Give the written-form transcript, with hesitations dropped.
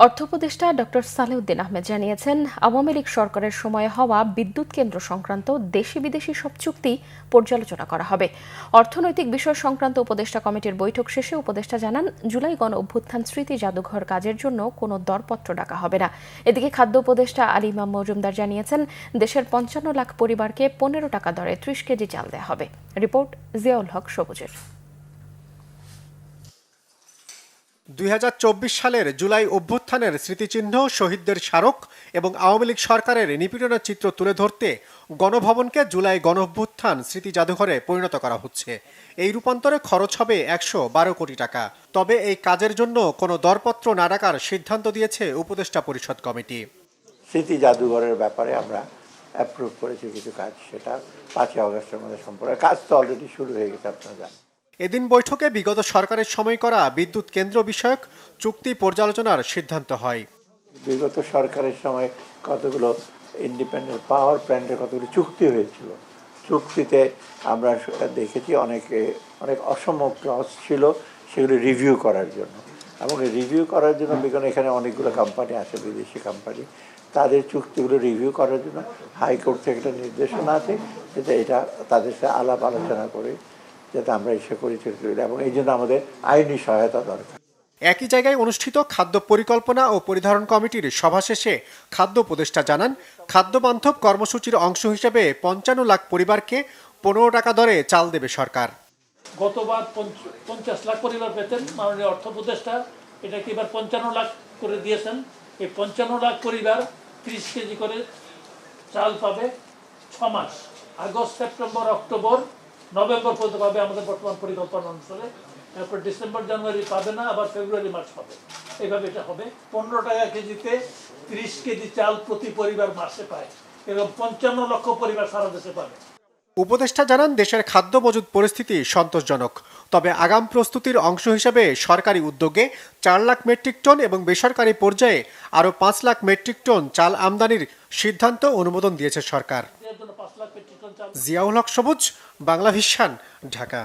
অর্থ উপদেষ্টা ডক্টর সালেউদ্দিন আহমেদ জানিয়েছেন, আওয়ামী লীগ সরকারের সময়ে হওয়া বিদ্যুৎ কেন্দ্র সংক্রান্ত দেশি বিদেশি সব চুক্তি পর্যালোচনা করা হবে। অর্থনৈতিক বিষয় সংক্রান্ত উপদেষ্টা কমিটির বৈঠক শেষে উপদেষ্টা জানান, জুলাই গণ অভ্যুত্থান স্মৃতি জাদুঘর কাজের জন্য কোনো দরপত্র ডাকা হবে না। এদিকে খাদ্য উপদেষ্টা আলী ইমাম মজুমদার জানিয়েছেন, দেশের ৫৫ লাখ পরিবারকে ১৫ টাকা দরে ৩০ কেজি চাল দেওয়া হবে। রিপোর্ট জিয়াউল হক সবুজের। ২০২৪ সালের জুলাই অভ্যুত্থানের স্মৃতিচিহ্ন, শহীদদের স্মারক এবং আওয়ামী লীগ সরকারের নিপীড়নের চিত্র তুলে ধরতে গণভবনকে জুলাই গণঅভ্যুত্থান স্মৃতি জাদুঘরে পরিণত করা হচ্ছে। এই রূপান্তরে খরচ হবে ১১২ কোটি টাকা। তবে এই কাজের জন্য কোনো দরপত্র না ডাকার সিদ্ধান্ত দিয়েছে উপদেষ্টা পরিষদ কমিটি। স্মৃতি জাদুঘরের ব্যাপারে আমরা অ্যাপ্রুভ করেছি কিছু কাজ, সেটা ৫ই আগস্টের মধ্যে সম্পূর্ণ কাজ তো অলরেডি শুরু হয়ে গেছে, আপনারা জানেন। এদিন বৈঠকে বিগত সরকারের সময় করা বিদ্যুৎ কেন্দ্র বিষয়ক চুক্তি পর্যালোচনার সিদ্ধান্ত হয়। বিগত সরকারের সময় কতগুলো ইন্ডিপেন্ডেন্ট পাওয়ার প্ল্যান্টের কতগুলো চুক্তি হয়েছিল, চুক্তিতে আমরা দেখেছি অনেক অসম ক্লজ ছিল, সেগুলো রিভিউ করার জন্য। এবং রিভিউ করার জন্য এখানে অনেকগুলো কোম্পানি আছে, বিদেশি কোম্পানি, তাদের চুক্তিগুলো রিভিউ করার জন্য হাইকোর্ট থেকে একটা নির্দেশনা আছে, যাতে এটা তাদের সাথে আলাপ আলোচনা করে যাতে আমরা এসে পরিচালিত করি, এবং এই জন্য আমাদের আইনি সহায়তা দরকার। একই জায়গায় অনুষ্ঠিত খাদ্য পরিকল্পনা ও পরিধারণ কমিটির সভা শেষে খাদ্য উপদেষ্টা জানান, খাদ্য বান্ধব কর্মসূচির অংশ হিসেবে ৫৫ লাখ পরিবারকে ১৫ টাকা দরে চাল দেবে সরকার। গতবার ৫০ লাখ পরিবার পেতেন, মাননীয় অর্থ উপদেষ্টা এটাকে এবার ৫৫ লাখ করে দিয়েছেন। এই ৫৫ লাখ পরিবার ৩০ কেজি করে চাল পাবে ৬ মাস, আগস্ট, সেপ্টেম্বর, অক্টোবর, নভেম্বর পর্যন্ত পাবে আমাদের বর্তমান পরিকল্পনা অনুসারে। তারপর ডিসেম্বর, জানুয়ারি পাবে না, আবার ফেব্রুয়ারি, মার্চ পাবে। এইভাবে এটা হবে। ১৫ টাকা কেজিতে ৩০ কেজি চাল প্রতি পরিবার মাসে পায় এবং ৫৫ লক্ষ পরিবার সারা দেশে পাবে। উপদেষ্টা জানান, দেশের খাদ্য মজুদ পরিস্থিতি সন্তোষজনক। তবে আগাম প্রস্তুতির অংশ হিসেবে সরকারি উদ্যোগে ৪ লাখ মেট্রিক টন এবং বেসরকারি পর্যায়ে আরও ৫ লাখ মেট্রিক টন চাল আমদানির সিদ্ধান্ত অনুমোদন দিয়েছে সরকার। জিয়াউল হক সবুজ, বাংলাভিশন, ঢাকা।